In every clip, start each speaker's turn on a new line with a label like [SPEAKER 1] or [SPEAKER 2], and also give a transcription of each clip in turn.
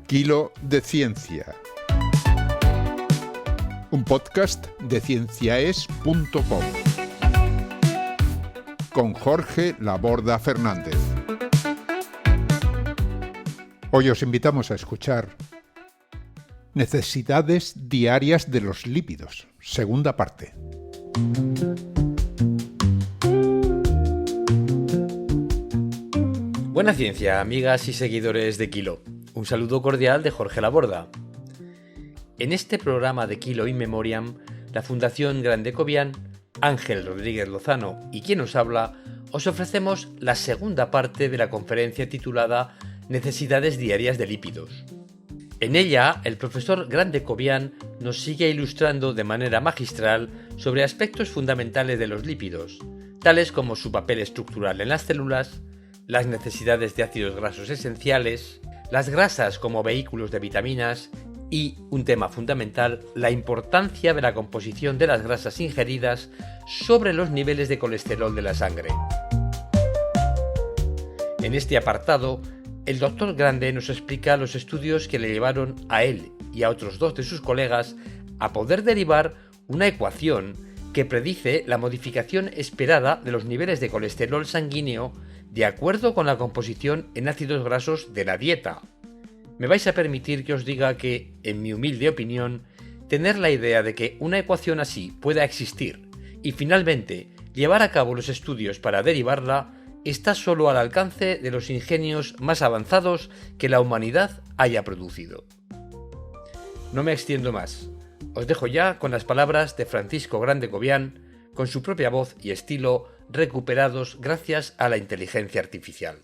[SPEAKER 1] Kilo de Ciencia, un podcast de cienciaes.com con Jorge Laborda Fernández. Hoy os invitamos a escuchar Necesidades diarias de los lípidos, segunda parte.
[SPEAKER 2] Buena ciencia, amigas y seguidores de Kilo. Un saludo cordial de Jorge Laborda. En este programa de Kilo in Memoriam, la Fundación Grande Cobian, Ángel Rodríguez Lozano y quien os habla, os ofrecemos la segunda parte de la conferencia titulada Necesidades diarias de lípidos. En ella, el profesor Grande Cobian nos sigue ilustrando de manera magistral sobre aspectos fundamentales de los lípidos, tales como su papel estructural en las células, las necesidades de ácidos grasos esenciales, las grasas como vehículos de vitaminas y, un tema fundamental, la importancia de la composición de las grasas ingeridas sobre los niveles de colesterol de la sangre. En este apartado, el doctor Grande nos explica los estudios que le llevaron a él y a otros dos de sus colegas a poder derivar una ecuación que predice la modificación esperada de los niveles de colesterol sanguíneo de acuerdo con la composición en ácidos grasos de la dieta. Me vais a permitir que os diga que, en mi humilde opinión, tener la idea de que una ecuación así pueda existir y finalmente llevar a cabo los estudios para derivarla está solo al alcance de los ingenios más avanzados que la humanidad haya producido. No me extiendo más. Os dejo ya con las palabras de Francisco Grande Cobian, con su propia voz y estilo recuperados gracias a la inteligencia artificial.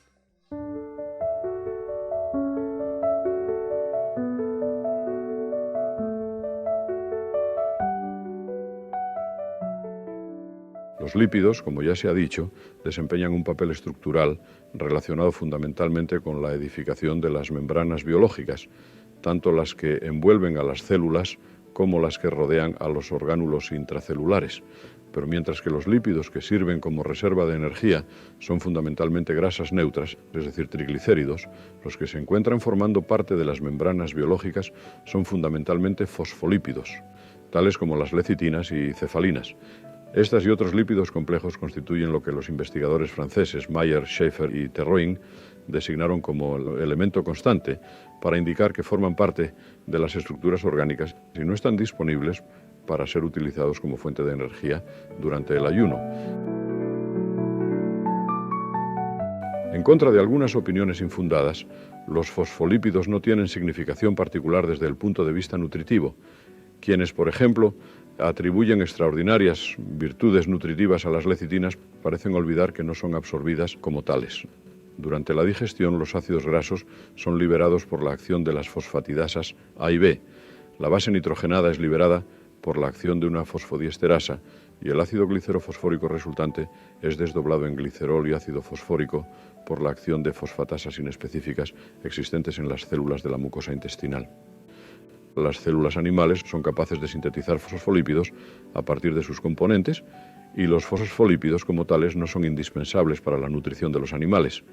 [SPEAKER 3] Los lípidos, como ya se ha dicho, desempeñan un papel estructural relacionado fundamentalmente con la edificación de las membranas biológicas, tanto las que envuelven a las células como las que rodean a los orgánulos intracelulares. Pero mientras que los lípidos que sirven como reserva de energía son fundamentalmente grasas neutras, es decir, triglicéridos, los que se encuentran formando parte de las membranas biológicas son fundamentalmente fosfolípidos, tales como las lecitinas y cefalinas. Estas y otros lípidos complejos constituyen lo que los investigadores franceses Mayer, Schaeffer y Terroin designaron como elemento constante para indicar que forman parte de las estructuras orgánicas y no están disponibles para ser utilizados como fuente de energía durante el ayuno. En contra de algunas opiniones infundadas, los fosfolípidos no tienen significación particular desde el punto de vista nutritivo. Quienes, por ejemplo, atribuyen extraordinarias virtudes nutritivas a las lecitinas parecen olvidar que no son absorbidas como tales. Durante la digestión, los ácidos grasos son liberados por la acción de las fosfatidasas A y B. La base nitrogenada es liberada por la acción de una fosfodiesterasa y el ácido glicerofosfórico resultante es desdoblado en glicerol y ácido fosfórico por la acción de fosfatasas inespecíficas existentes en las células de la mucosa intestinal. Las células animales son capaces de sintetizar fosfolípidos a partir de sus componentes y los fosfolípidos como tales no son indispensables para la nutrición de los animales.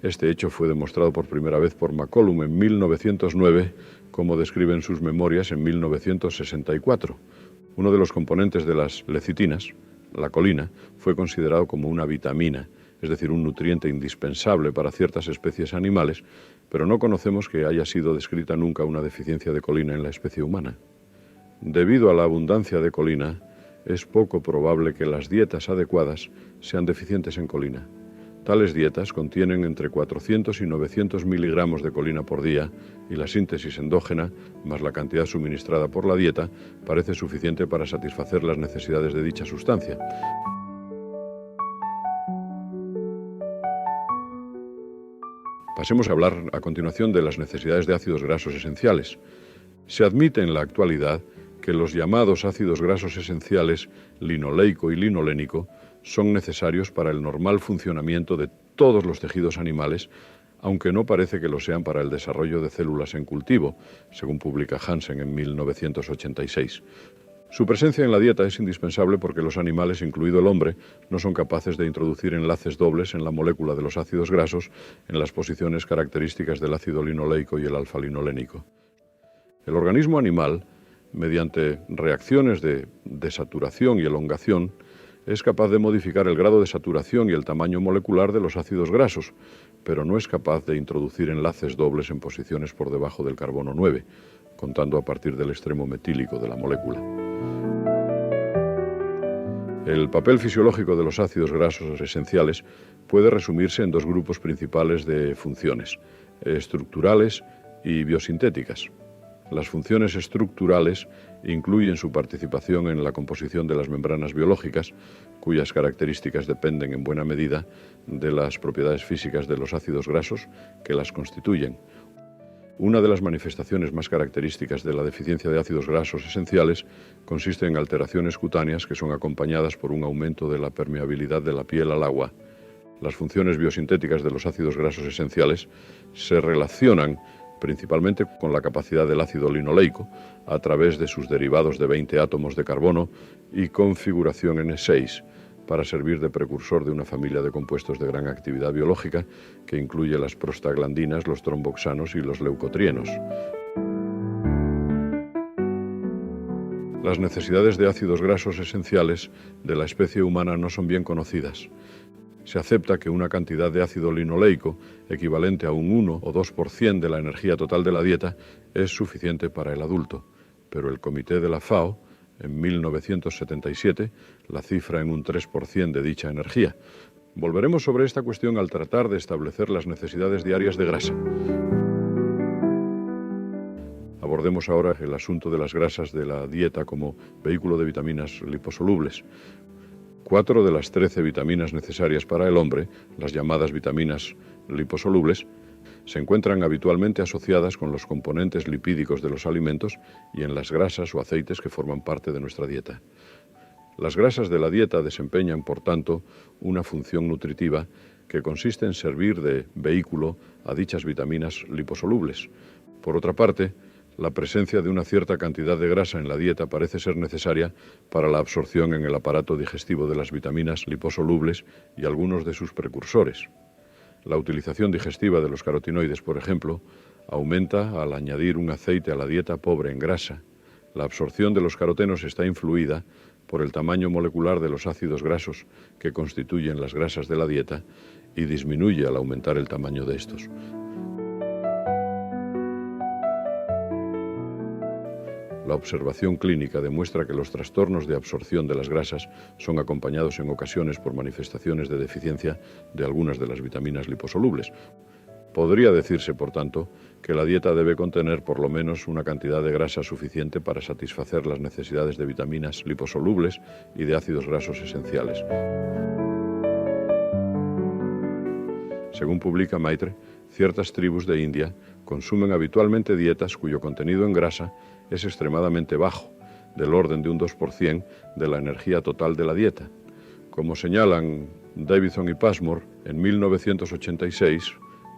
[SPEAKER 3] Este hecho fue demostrado por primera vez por McCollum en 1909, como describe en sus memorias en 1964. Uno de los componentes de las lecitinas, la colina, fue considerado como una vitamina, es decir, un nutriente indispensable para ciertas especies animales, pero no conocemos que haya sido descrita nunca una deficiencia de colina en la especie humana. Debido a la abundancia de colina, es poco probable que las dietas adecuadas sean deficientes en colina. Tales dietas contienen entre 400 y 900 miligramos de colina por día y la síntesis endógena, más la cantidad suministrada por la dieta, parece suficiente para satisfacer las necesidades de dicha sustancia. Pasemos a hablar a continuación de las necesidades de ácidos grasos esenciales. Se admite en la actualidad que los llamados ácidos grasos esenciales linoleico y linolénico son necesarios para el normal funcionamiento de todos los tejidos animales, aunque no parece que lo sean para el desarrollo de células en cultivo, según publica Hansen en 1986. Su presencia en la dieta es indispensable porque los animales, incluido el hombre, no son capaces de introducir enlaces dobles en la molécula de los ácidos grasos en las posiciones características del ácido linoleico y el alfa-linolénico. El organismo animal, mediante reacciones de desaturación y elongación, es capaz de modificar el grado de saturación y el tamaño molecular de los ácidos grasos, pero no es capaz de introducir enlaces dobles en posiciones por debajo del carbono 9, contando a partir del extremo metílico de la molécula. El papel fisiológico de los ácidos grasos esenciales puede resumirse en dos grupos principales de funciones, estructurales y biosintéticas. Las funciones estructurales incluyen su participación en la composición de las membranas biológicas, cuyas características dependen en buena medida de las propiedades físicas de los ácidos grasos que las constituyen. Una de las manifestaciones más características de la deficiencia de ácidos grasos esenciales consiste en alteraciones cutáneas que son acompañadas por un aumento de la permeabilidad de la piel al agua. Las funciones biosintéticas de los ácidos grasos esenciales se relacionan principalmente con la capacidad del ácido linoleico a través de sus derivados de 20 átomos de carbono y configuración N6, para servir de precursor de una familia de compuestos de gran actividad biológica que incluye las prostaglandinas, los tromboxanos y los leucotrienos. Las necesidades de ácidos grasos esenciales de la especie humana no son bien conocidas. Se acepta que una cantidad de ácido linoleico, equivalente a un 1 o 2% de la energía total de la dieta, es suficiente para el adulto, pero el Comité de la FAO, en 1977, la cifra en un 3% de dicha energía. Volveremos sobre esta cuestión al tratar de establecer las necesidades diarias de grasa. Abordemos ahora el asunto de las grasas de la dieta como vehículo de vitaminas liposolubles. 4 de las 13 vitaminas necesarias para el hombre, las llamadas vitaminas liposolubles, se encuentran habitualmente asociadas con los componentes lipídicos de los alimentos y en las grasas o aceites que forman parte de nuestra dieta. Las grasas de la dieta desempeñan, por tanto, una función nutritiva que consiste en servir de vehículo a dichas vitaminas liposolubles. Por otra parte, la presencia de una cierta cantidad de grasa en la dieta parece ser necesaria para la absorción en el aparato digestivo de las vitaminas liposolubles y algunos de sus precursores. La utilización digestiva de los carotinoides, por ejemplo, aumenta al añadir un aceite a la dieta pobre en grasa. La absorción de los carotenos está influida por el tamaño molecular de los ácidos grasos que constituyen las grasas de la dieta y disminuye al aumentar el tamaño de estos. La observación clínica demuestra que los trastornos de absorción de las grasas son acompañados en ocasiones por manifestaciones de deficiencia de algunas de las vitaminas liposolubles. Podría decirse, por tanto, que la dieta debe contener por lo menos una cantidad de grasa suficiente para satisfacer las necesidades de vitaminas liposolubles y de ácidos grasos esenciales. Según publica Maitre, ciertas tribus de India consumen habitualmente dietas cuyo contenido en grasa es extremadamente bajo, del orden de un 2% de la energía total de la dieta. Como señalan Davidson y Passmore, en 1986,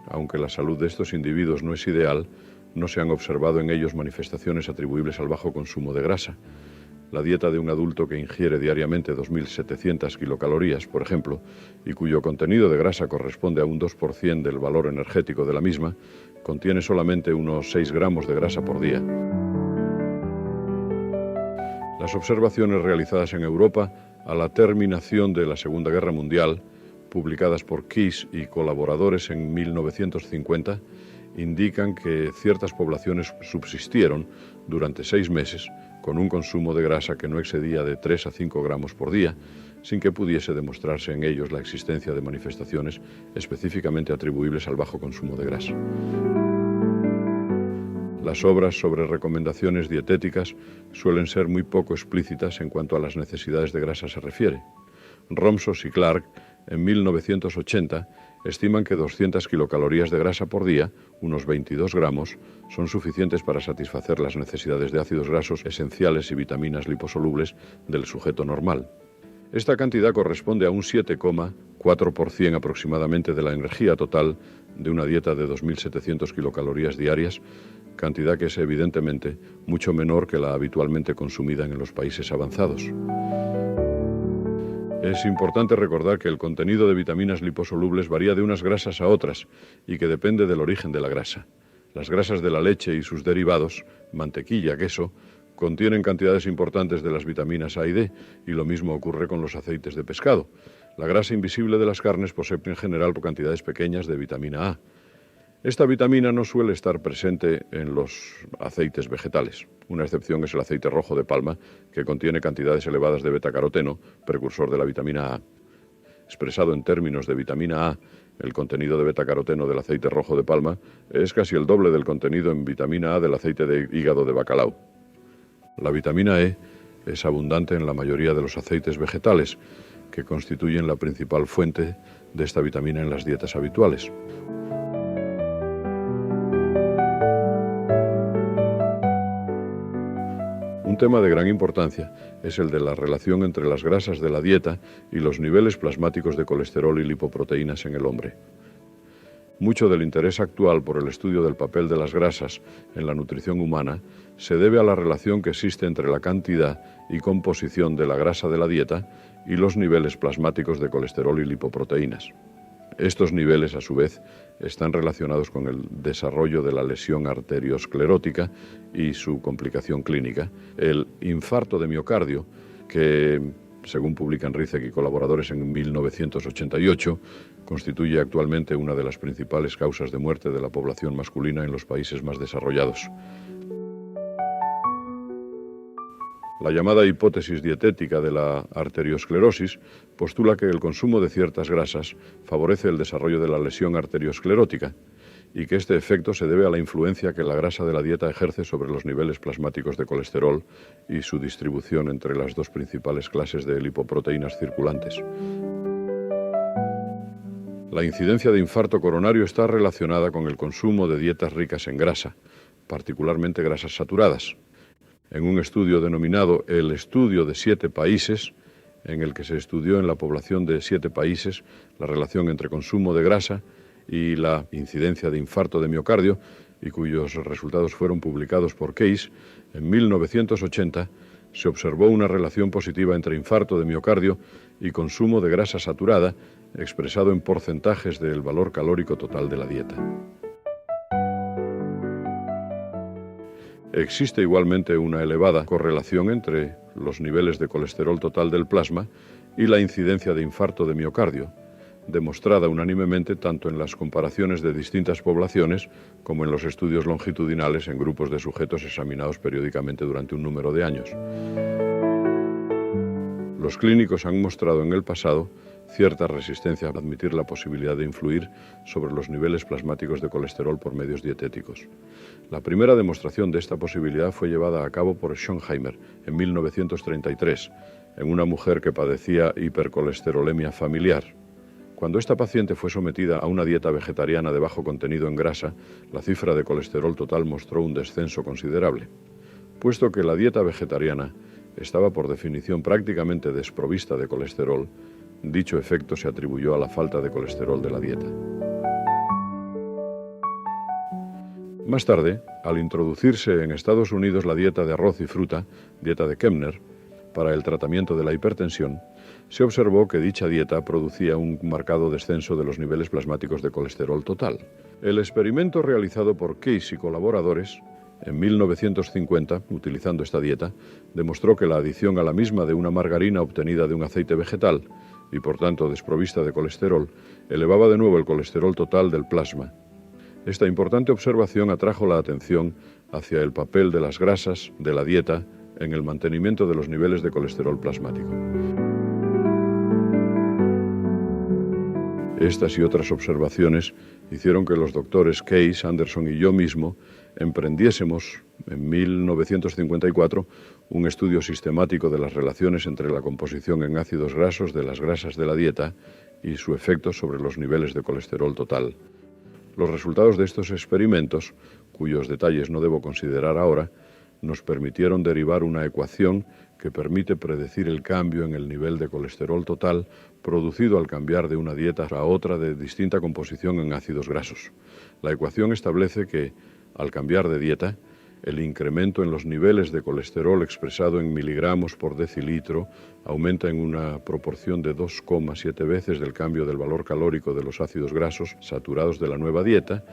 [SPEAKER 3] aunque la salud de estos individuos no es ideal, no se han observado en ellos manifestaciones atribuibles al bajo consumo de grasa. La dieta de un adulto que ingiere diariamente 2.700 kilocalorías, por ejemplo, y cuyo contenido de grasa corresponde a un 2% del valor energético de la misma, contiene solamente unos 6 gramos de grasa por día. Las observaciones realizadas en Europa a la terminación de la Segunda Guerra Mundial, publicadas por Kiss y colaboradores en 1950, indican que ciertas poblaciones subsistieron durante 6 meses con un consumo de grasa que no excedía de 3 a 5 gramos por día, sin que pudiese demostrarse en ellos la existencia de manifestaciones específicamente atribuibles al bajo consumo de grasa. Las obras sobre recomendaciones dietéticas suelen ser muy poco explícitas en cuanto a las necesidades de grasa se refiere. Romsos y Clark, en 1980, estiman que 200 kilocalorías de grasa por día, unos 22 gramos, son suficientes para satisfacer las necesidades de ácidos grasos esenciales y vitaminas liposolubles del sujeto normal. Esta cantidad corresponde a un 7,4% aproximadamente de la energía total de una dieta de 2.700 kilocalorías diarias, cantidad que es evidentemente mucho menor que la habitualmente consumida en los países avanzados. Es importante recordar que el contenido de vitaminas liposolubles varía de unas grasas a otras y que depende del origen de la grasa. Las grasas de la leche y sus derivados, mantequilla, queso, contienen cantidades importantes de las vitaminas A y D, y lo mismo ocurre con los aceites de pescado. La grasa invisible de las carnes posee en general cantidades pequeñas de vitamina A. Esta vitamina no suele estar presente en los aceites vegetales. Una excepción es el aceite rojo de palma, que contiene cantidades elevadas de betacaroteno, precursor de la vitamina A. Expresado en términos de vitamina A, el contenido de betacaroteno del aceite rojo de palma es casi el doble del contenido en vitamina A del aceite de hígado de bacalao. La vitamina E es abundante en la mayoría de los aceites vegetales, que constituyen la principal fuente de esta vitamina en las dietas habituales. Un tema de gran importancia es el de la relación entre las grasas de la dieta y los niveles plasmáticos de colesterol y lipoproteínas en el hombre. Mucho del interés actual por el estudio del papel de las grasas en la nutrición humana se debe a la relación que existe entre la cantidad y composición de la grasa de la dieta y los niveles plasmáticos de colesterol y lipoproteínas. Estos niveles, a su vez, están relacionados con el desarrollo de la lesión arteriosclerótica y su complicación clínica, el infarto de miocardio, que, según publican Rizek y colaboradores en 1988, constituye actualmente una de las principales causas de muerte de la población masculina en los países más desarrollados. La llamada hipótesis dietética de la arteriosclerosis postula que el consumo de ciertas grasas favorece el desarrollo de la lesión arteriosclerótica y que este efecto se debe a la influencia que la grasa de la dieta ejerce sobre los niveles plasmáticos de colesterol y su distribución entre las dos principales clases de lipoproteínas circulantes. La incidencia de infarto coronario está relacionada con el consumo de dietas ricas en grasa, particularmente grasas saturadas. En un estudio denominado el Estudio de 7 países, en el que se estudió en la población de 7 países la relación entre consumo de grasa y la incidencia de infarto de miocardio, y cuyos resultados fueron publicados por Case, en 1980 se observó una relación positiva entre infarto de miocardio y consumo de grasa saturada, expresado en porcentajes del valor calórico total de la dieta. Existe igualmente una elevada correlación entre los niveles de colesterol total del plasma y la incidencia de infarto de miocardio, demostrada unánimemente tanto en las comparaciones de distintas poblaciones como en los estudios longitudinales en grupos de sujetos examinados periódicamente durante un número de años. Los clínicos han mostrado en el pasado cierta resistencia a admitir la posibilidad de influir sobre los niveles plasmáticos de colesterol por medios dietéticos. La primera demostración de esta posibilidad fue llevada a cabo por Schonheimer en 1933, en una mujer que padecía hipercolesterolemia familiar. Cuando esta paciente fue sometida a una dieta vegetariana de bajo contenido en grasa, la cifra de colesterol total mostró un descenso considerable. Puesto que la dieta vegetariana estaba por definición prácticamente desprovista de colesterol, dicho efecto se atribuyó a la falta de colesterol de la dieta. Más tarde, al introducirse en Estados Unidos la dieta de arroz y fruta, dieta de Kemner, para el tratamiento de la hipertensión, se observó que dicha dieta producía un marcado descenso de los niveles plasmáticos de colesterol total. El experimento realizado por Case y colaboradores en 1950, utilizando esta dieta, demostró que la adición a la misma de una margarina obtenida de un aceite vegetal y por tanto desprovista de colesterol, elevaba de nuevo el colesterol total del plasma. Esta importante observación atrajo la atención hacia el papel de las grasas de la dieta en el mantenimiento de los niveles de colesterol plasmático. Estas y otras observaciones hicieron que los doctores Case, Anderson y yo mismo emprendiésemos en 1954 un estudio sistemático de las relaciones entre la composición en ácidos grasos de las grasas de la dieta y su efecto sobre los niveles de colesterol total. Los resultados de estos experimentos, cuyos detalles no debo considerar ahora, nos permitieron derivar una ecuación que permite predecir el cambio en el nivel de colesterol total producido al cambiar de una dieta a otra de distinta composición en ácidos grasos. La ecuación establece que al cambiar de dieta, el incremento en los niveles de colesterol expresado en miligramos por decilitro aumenta en una proporción de 2,7 veces del cambio del valor calórico de los ácidos grasos saturados de la nueva dieta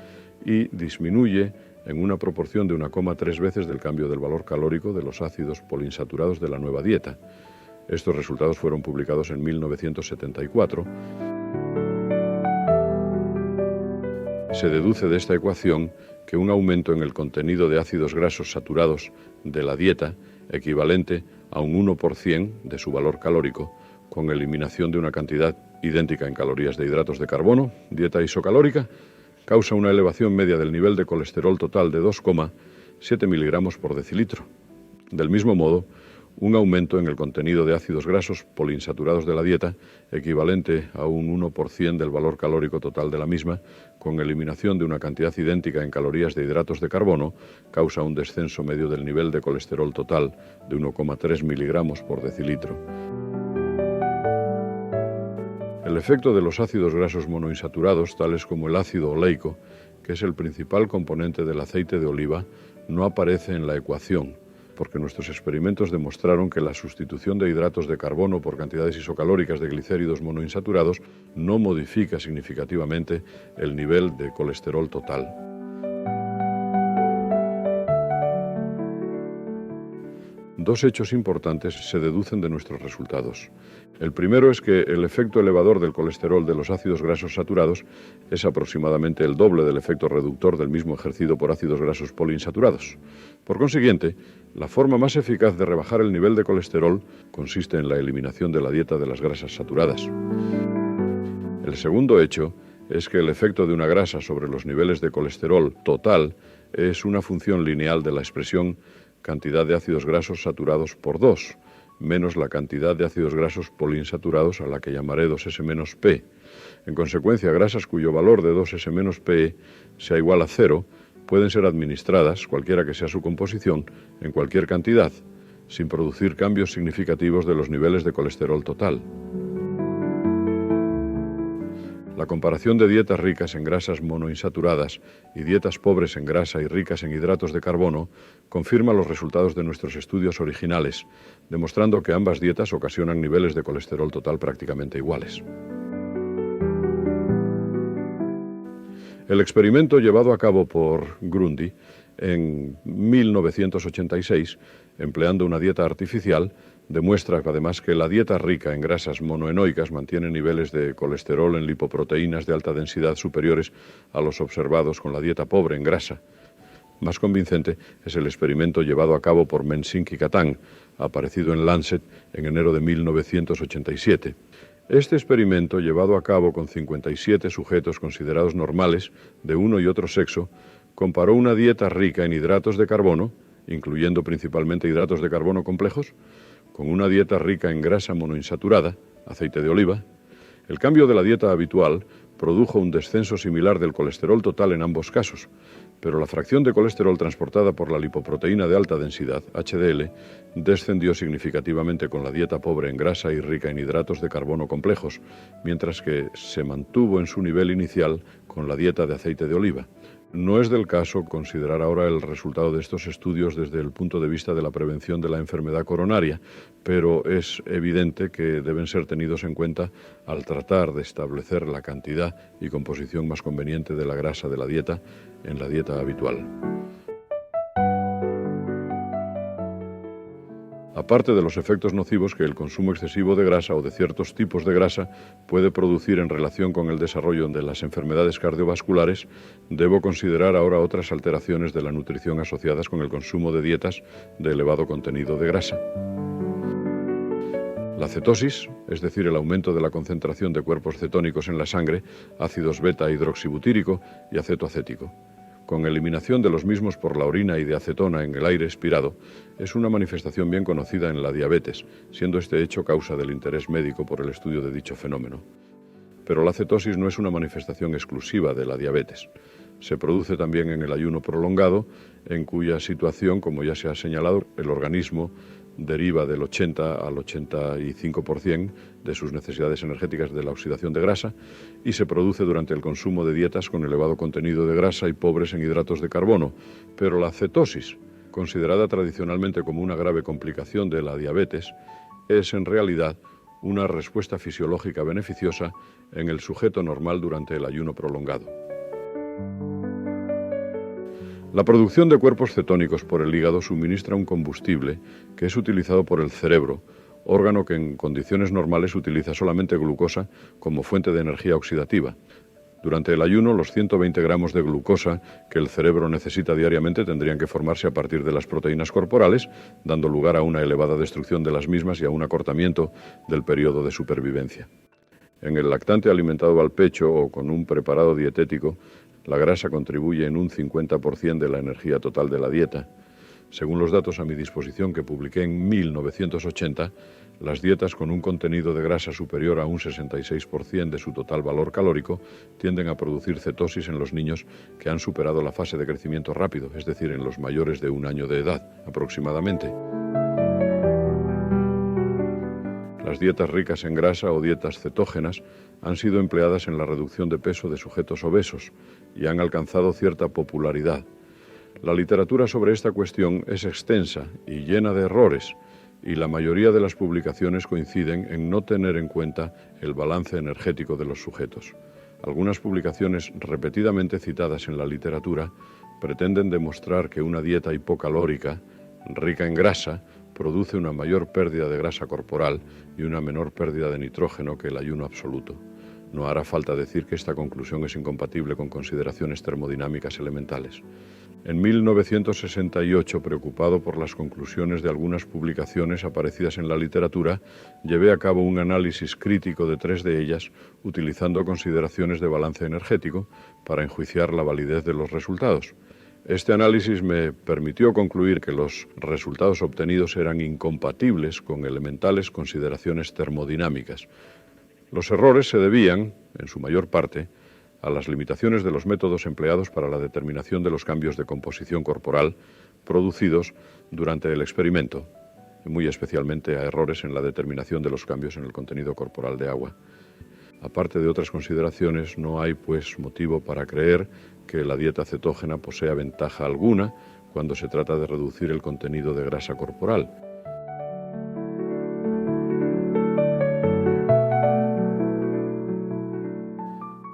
[SPEAKER 3] y disminuye en una proporción de 1,3 veces del cambio del valor calórico de los ácidos poliinsaturados de la nueva dieta. Estos resultados fueron publicados en 1974. Se deduce de esta ecuación que un aumento en el contenido de ácidos grasos saturados de la dieta, equivalente a un 1% de su valor calórico, con eliminación de una cantidad idéntica en calorías de hidratos de carbono, dieta isocalórica, causa una elevación media del nivel de colesterol total de 2,7 miligramos por decilitro. Del mismo modo, un aumento en el contenido de ácidos grasos poliinsaturados de la dieta, equivalente a un 1% del valor calórico total de la misma, con eliminación de una cantidad idéntica en calorías de hidratos de carbono, causa un descenso medio del nivel de colesterol total de 1,3 miligramos por decilitro. El efecto de los ácidos grasos monoinsaturados, tales como el ácido oleico, que es el principal componente del aceite de oliva, no aparece en la ecuación, porque nuestros experimentos demostraron que la sustitución de hidratos de carbono por cantidades isocalóricas de glicéridos monoinsaturados no modifica significativamente el nivel de colesterol total. Dos hechos importantes se deducen de nuestros resultados. El primero es que el efecto elevador del colesterol de los ácidos grasos saturados es aproximadamente el doble del efecto reductor del mismo ejercido por ácidos grasos poliinsaturados. Por consiguiente, la forma más eficaz de rebajar el nivel de colesterol consiste en la eliminación de la dieta de las grasas saturadas. El segundo hecho es que el efecto de una grasa sobre los niveles de colesterol total es una función lineal de la expresión cantidad de ácidos grasos saturados por 2, menos la cantidad de ácidos grasos poliinsaturados a la que llamaré 2S-P. En consecuencia, grasas cuyo valor de 2S-P sea igual a 0 pueden ser administradas, cualquiera que sea su composición, en cualquier cantidad, sin producir cambios significativos de los niveles de colesterol total. La comparación de dietas ricas en grasas monoinsaturadas y dietas pobres en grasa y ricas en hidratos de carbono confirma los resultados de nuestros estudios originales, demostrando que ambas dietas ocasionan niveles de colesterol total prácticamente iguales. El experimento llevado a cabo por Grundy en 1986, empleando una dieta artificial, demuestra además que la dieta rica en grasas monoenoicas mantiene niveles de colesterol en lipoproteínas de alta densidad superiores a los observados con la dieta pobre en grasa. Más convincente es el experimento llevado a cabo por Mensink y Kattan, aparecido en Lancet en enero de 1987. Este experimento, llevado a cabo con 57 sujetos considerados normales de uno y otro sexo, comparó una dieta rica en hidratos de carbono, incluyendo principalmente hidratos de carbono complejos, con una dieta rica en grasa monoinsaturada, aceite de oliva. El cambio de la dieta habitual produjo un descenso similar del colesterol total en ambos casos, pero la fracción de colesterol transportada por la lipoproteína de alta densidad, HDL, descendió significativamente con la dieta pobre en grasa y rica en hidratos de carbono complejos, mientras que se mantuvo en su nivel inicial con la dieta de aceite de oliva. No es del caso considerar ahora el resultado de estos estudios desde el punto de vista de la prevención de la enfermedad coronaria, pero es evidente que deben ser tenidos en cuenta al tratar de establecer la cantidad y composición más conveniente de la grasa de la dieta en la dieta habitual. Aparte de los efectos nocivos que el consumo excesivo de grasa o de ciertos tipos de grasa puede producir en relación con el desarrollo de las enfermedades cardiovasculares, debo considerar ahora otras alteraciones de la nutrición asociadas con el consumo de dietas de elevado contenido de grasa. La cetosis, es decir, el aumento de la concentración de cuerpos cetónicos en la sangre, ácidos beta-hidroxibutírico y acetoacético, con eliminación de los mismos por la orina y de acetona en el aire expirado, es una manifestación bien conocida en la diabetes, siendo este hecho causa del interés médico por el estudio de dicho fenómeno. Pero la cetosis no es una manifestación exclusiva de la diabetes. Se produce también en el ayuno prolongado, en cuya situación, como ya se ha señalado, el organismo deriva del 80 al 85% de sus necesidades energéticas de la oxidación de grasa y se produce durante el consumo de dietas con elevado contenido de grasa y pobres en hidratos de carbono. Pero la cetosis, considerada tradicionalmente como una grave complicación de la diabetes, es en realidad una respuesta fisiológica beneficiosa en el sujeto normal durante el ayuno prolongado. La producción de cuerpos cetónicos por el hígado suministra un combustible que es utilizado por el cerebro, órgano que en condiciones normales utiliza solamente glucosa como fuente de energía oxidativa. Durante el ayuno, los 120 gramos de glucosa que el cerebro necesita diariamente tendrían que formarse a partir de las proteínas corporales, dando lugar a una elevada destrucción de las mismas y a un acortamiento del periodo de supervivencia. En el lactante alimentado al pecho o con un preparado dietético, la grasa contribuye en un 50% de la energía total de la dieta. Según los datos a mi disposición que publiqué en 1980, las dietas con un contenido de grasa superior a un 66% de su total valor calórico tienden a producir cetosis en los niños que han superado la fase de crecimiento rápido, es decir, en los mayores de 1 año de edad, aproximadamente. Las dietas ricas en grasa o dietas cetógenas han sido empleadas en la reducción de peso de sujetos obesos y han alcanzado cierta popularidad. La literatura sobre esta cuestión es extensa y llena de errores, y la mayoría de las publicaciones coinciden en no tener en cuenta el balance energético de los sujetos. Algunas publicaciones repetidamente citadas en la literatura pretenden demostrar que una dieta hipocalórica, rica en grasa, produce una mayor pérdida de grasa corporal y una menor pérdida de nitrógeno que el ayuno absoluto. No hará falta decir que esta conclusión es incompatible con consideraciones termodinámicas elementales. En 1968, preocupado por las conclusiones de algunas publicaciones aparecidas en la literatura, llevé a cabo un análisis crítico de 3 de ellas, utilizando consideraciones de balance energético para enjuiciar la validez de los resultados. Este análisis me permitió concluir que los resultados obtenidos eran incompatibles con elementales consideraciones termodinámicas. Los errores se debían, en su mayor parte, a las limitaciones de los métodos empleados para la determinación de los cambios de composición corporal producidos durante el experimento, muy especialmente a errores en la determinación de los cambios en el contenido corporal de agua. Aparte de otras consideraciones, no hay, pues, motivo para creer que la dieta cetógena posea ventaja alguna cuando se trata de reducir el contenido de grasa corporal.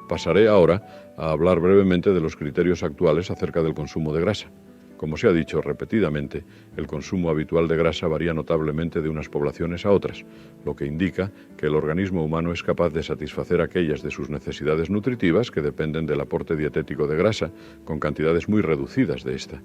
[SPEAKER 3] Pasaré ahora a hablar brevemente de los criterios actuales acerca del consumo de grasa. Como se ha dicho repetidamente, el consumo habitual de grasa varía notablemente de unas poblaciones a otras, lo que indica que el organismo humano es capaz de satisfacer aquellas de sus necesidades nutritivas que dependen del aporte dietético de grasa, con cantidades muy reducidas de esta.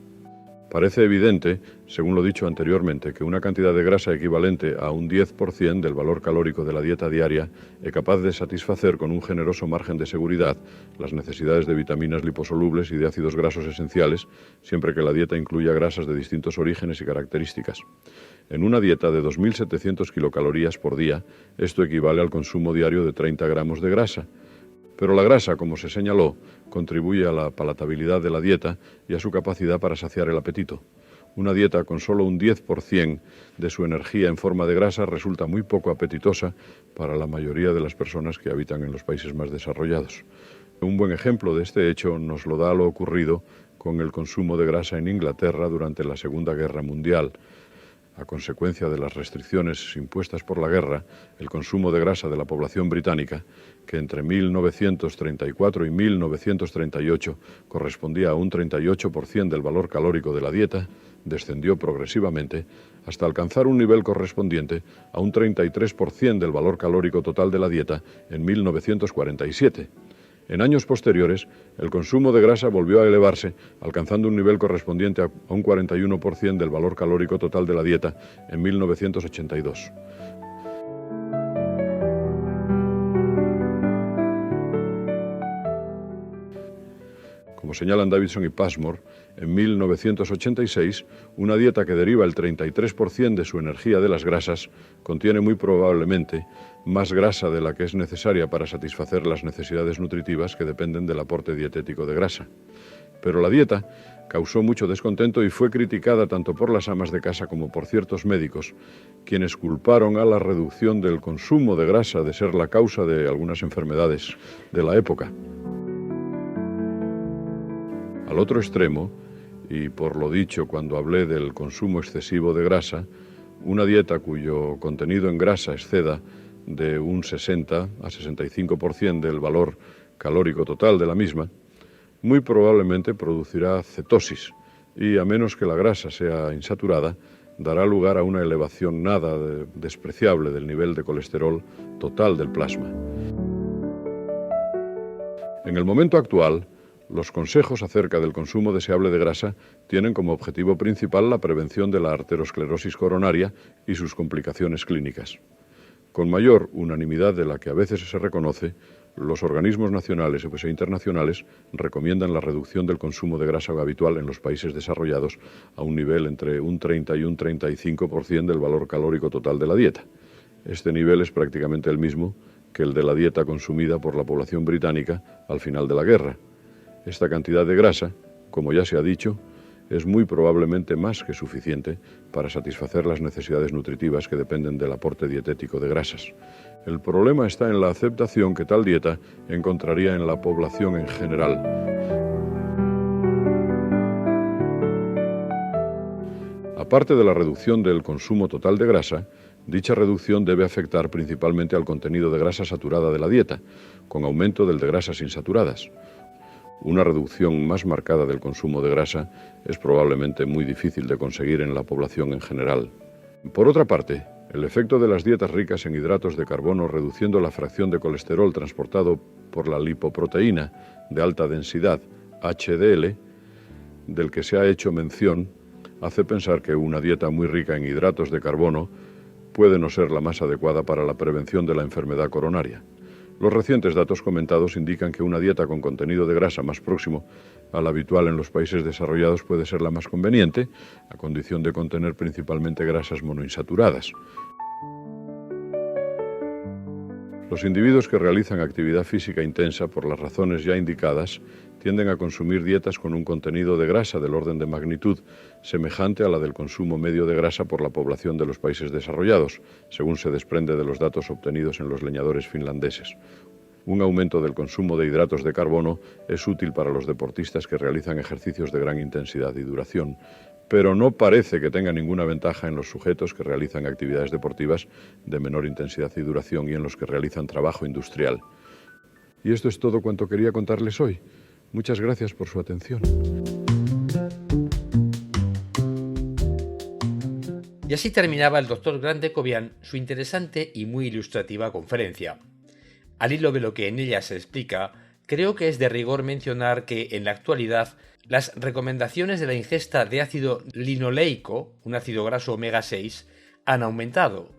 [SPEAKER 3] Parece evidente, según lo dicho anteriormente, que una cantidad de grasa equivalente a un 10% del valor calórico de la dieta diaria es capaz de satisfacer con un generoso margen de seguridad las necesidades de vitaminas liposolubles y de ácidos grasos esenciales, siempre que la dieta incluya grasas de distintos orígenes y características. En una dieta de 2.700 kilocalorías por día, esto equivale al consumo diario de 30 gramos de grasa. Pero la grasa, como se señaló, contribuye a la palatabilidad de la dieta y a su capacidad para saciar el apetito. Una dieta con solo un 10% de su energía en forma de grasa resulta muy poco apetitosa para la mayoría de las personas que habitan en los países más desarrollados. Un buen ejemplo de este hecho nos lo da lo ocurrido con el consumo de grasa en Inglaterra durante la Segunda Guerra Mundial. A consecuencia de las restricciones impuestas por la guerra, el consumo de grasa de la población británica, que entre 1934 y 1938 correspondía a un 38% del valor calórico de la dieta, descendió progresivamente hasta alcanzar un nivel correspondiente a un 33% del valor calórico total de la dieta en 1947. En años posteriores, el consumo de grasa volvió a elevarse, alcanzando un nivel correspondiente a un 41% del valor calórico total de la dieta en 1982. Como señalan Davidson y Passmore, en 1986, una dieta que deriva el 33% de su energía de las grasas contiene muy probablemente más grasa de la que es necesaria para satisfacer las necesidades nutritivas que dependen del aporte dietético de grasa. Pero la dieta causó mucho descontento y fue criticada tanto por las amas de casa como por ciertos médicos, quienes culparon a la reducción del consumo de grasa de ser la causa de algunas enfermedades de la época. Al otro extremo, y por lo dicho cuando hablé del consumo excesivo de grasa, una dieta cuyo contenido en grasa exceda de un 60 a 65% del valor calórico total de la misma, muy probablemente producirá cetosis y, a menos que la grasa sea insaturada, dará lugar a una elevación nada despreciable del nivel de colesterol total del plasma. En el momento actual, los consejos acerca del consumo deseable de grasa tienen como objetivo principal la prevención de la arteriosclerosis coronaria y sus complicaciones clínicas. Con mayor unanimidad de la que a veces se reconoce, los organismos nacionales e internacionales recomiendan la reducción del consumo de grasa habitual en los países desarrollados a un nivel entre un 30 y un 35% del valor calórico total de la dieta. Este nivel es prácticamente el mismo que el de la dieta consumida por la población británica al final de la guerra. Esta cantidad de grasa, como ya se ha dicho, es muy probablemente más que suficiente para satisfacer las necesidades nutritivas que dependen del aporte dietético de grasas. El problema está en la aceptación que tal dieta encontraría en la población en general. Aparte de la reducción del consumo total de grasa, dicha reducción debe afectar principalmente al contenido de grasa saturada de la dieta, con aumento del de grasas insaturadas. Una reducción más marcada del consumo de grasa es probablemente muy difícil de conseguir en la población en general. Por otra parte, el efecto de las dietas ricas en hidratos de carbono reduciendo la fracción de colesterol transportado por la lipoproteína de alta densidad, HDL, del que se ha hecho mención, hace pensar que una dieta muy rica en hidratos de carbono puede no ser la más adecuada para la prevención de la enfermedad coronaria. Los recientes datos comentados indican que una dieta con contenido de grasa más próximo al habitual en los países desarrollados puede ser la más conveniente, a condición de contener principalmente grasas monoinsaturadas. Los individuos que realizan actividad física intensa, por las razones ya indicadas, tienden a consumir dietas con un contenido de grasa del orden de magnitud semejante a la del consumo medio de grasa por la población de los países desarrollados, según se desprende de los datos obtenidos en los leñadores finlandeses. Un aumento del consumo de hidratos de carbono es útil para los deportistas que realizan ejercicios de gran intensidad y duración, pero no parece que tenga ninguna ventaja en los sujetos que realizan actividades deportivas de menor intensidad y duración y en los que realizan trabajo industrial. Y esto es todo cuanto quería contarles hoy. Muchas gracias por su atención.
[SPEAKER 2] Y así terminaba el doctor Grande Cobian su interesante y muy ilustrativa conferencia. Al hilo de lo que en ella se explica, creo que es de rigor mencionar que en la actualidad las recomendaciones de la ingesta de ácido linoleico, un ácido graso omega 6, han aumentado.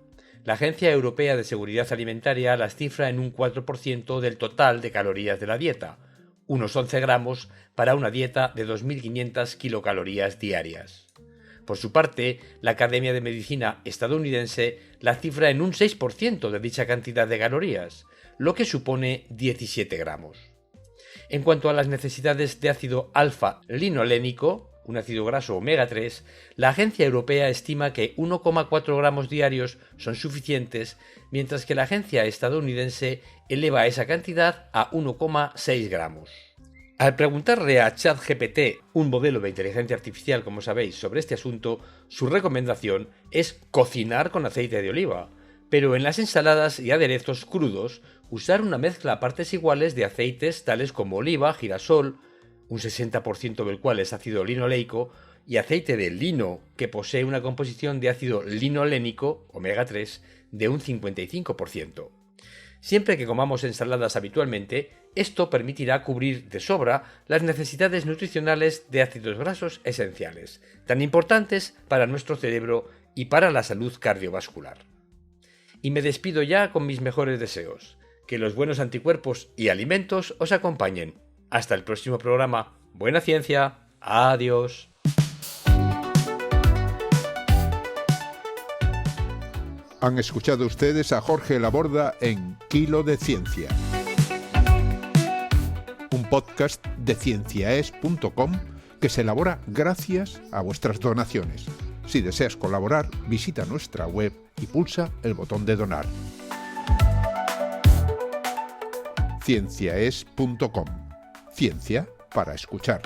[SPEAKER 2] La Agencia Europea de Seguridad Alimentaria las cifra en un 4% del total de calorías de la dieta, unos 11 gramos para una dieta de 2.500 kilocalorías diarias. Por su parte, la Academia de Medicina estadounidense la cifra en un 6% de dicha cantidad de calorías, lo que supone 17 gramos. En cuanto a las necesidades de ácido alfa-linolénico, un ácido graso omega 3, la Agencia Europea estima que 1,4 gramos diarios son suficientes, mientras que la agencia estadounidense eleva esa cantidad a 1,6 gramos. Al preguntarle a ChatGPT, un modelo de inteligencia artificial, como sabéis, sobre este asunto, su recomendación es cocinar con aceite de oliva, pero en las ensaladas y aderezos crudos usar una mezcla a partes iguales de aceites tales como oliva, girasol, un 60% del cual es ácido linoleico, y aceite de lino, que posee una composición de ácido linolénico, omega 3, de un 55%. Siempre que comamos ensaladas habitualmente, esto permitirá cubrir de sobra las necesidades nutricionales de ácidos grasos esenciales, tan importantes para nuestro cerebro y para la salud cardiovascular. Y me despido ya con mis mejores deseos. Que los buenos anticuerpos y alimentos os acompañen. Hasta el próximo programa. Buena ciencia. Adiós.
[SPEAKER 1] Han escuchado ustedes a Jorge Laborda en Kilo de Ciencia, un podcast de cienciaes.com que se elabora gracias a vuestras donaciones. Si deseas colaborar, visita nuestra web y pulsa el botón de donar. cienciaes.com. Ciencia para escuchar.